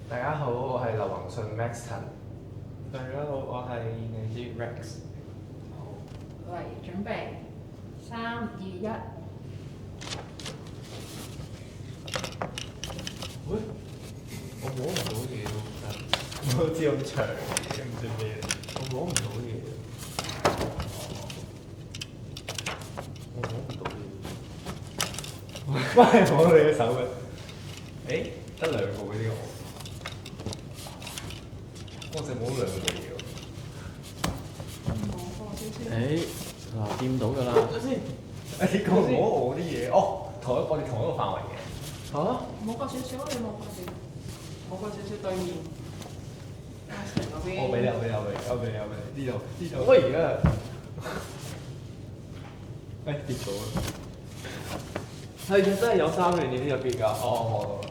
大家好，我係劉宏信 Maxton。大家好，我係嚟自 Rex。好，嚟準備，3、2、1。喂，我摸唔到嘢喎，我知咁長嘅，唔知咩，我摸唔到嘢。我摸唔到嘢。喂，摸到你嘅手嘅。誒，得兩個嘅呢個。我淨摸兩個嘢喎。嗱掂到㗎啦。等先，你講摸我啲嘢，哦，我哋同一個範圍嘅。嚇？摸過少少，你摸過少少，摸過少少對面。嗰邊。我俾你，呢度。喂，而家，跌咗啦。係真係有3樣嘢喺入邊㗎。哦，我望到啦。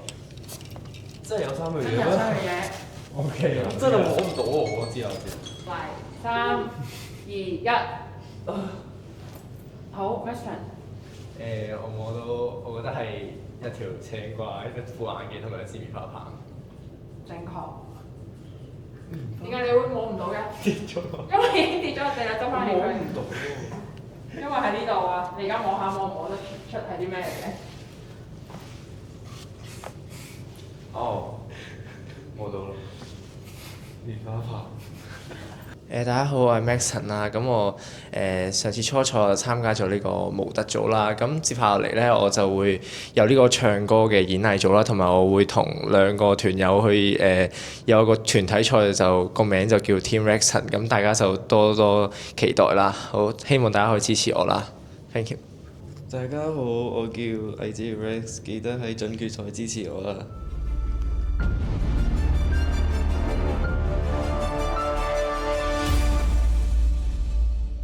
真係有3樣嘢真係有3樣嘢。O K，咁真係摸唔到喎，我知。嚟，3、2、1。好 ，Maxton。我摸到，我覺得係一條青瓜、一副眼鏡同埋一支棉花棒。正確。點解你會摸唔到嘅？跌咗。因為已經跌咗落地啦，執翻起佢。摸唔到喎。因為喺呢度啊，你而家摸下摸得出係啲咩嚟嘅？哦，摸到啦。棉花棒。大家好，我係 Maxton 啦。咁我上次初賽就參加咗呢個模特組啦。咁接下嚟咧，我就會有呢個唱歌嘅演藝組啦，同埋我會同2個團友去有個團體賽，就個名就叫 Team Maxton。咁大家就多多期待啦。好，希望大家可以支持我啦。Thank you。大家好，我叫黎子 Rex，記得喺準決賽支持我啦。